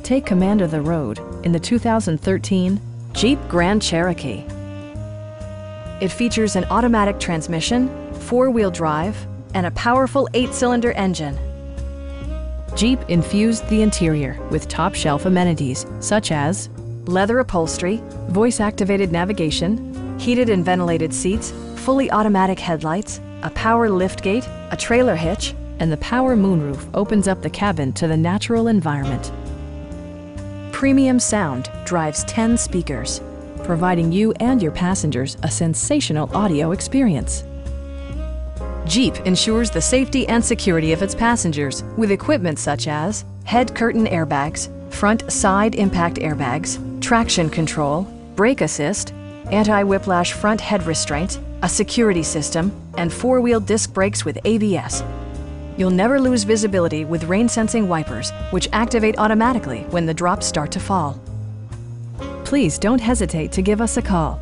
Take command of the road in the 2013 Jeep Grand Cherokee. It features an automatic transmission, four-wheel drive, and a powerful 8-cylinder engine. Jeep infused the interior with top-shelf amenities such as leather upholstery, voice-activated navigation, heated and ventilated seats, fully automatic headlights, a power liftgate, a trailer hitch, and the power moonroof opens up the cabin to the natural environment. Premium sound drives 10 speakers, providing you and your passengers a sensational audio experience. Jeep ensures the safety and security of its passengers with equipment such as head curtain airbags, front side impact airbags, traction control, brake assist, anti-whiplash front head restraint, a security system, and four-wheel disc brakes with ABS. You'll never lose visibility with rain-sensing wipers, which activate automatically when the drops start to fall. Please don't hesitate to give us a call.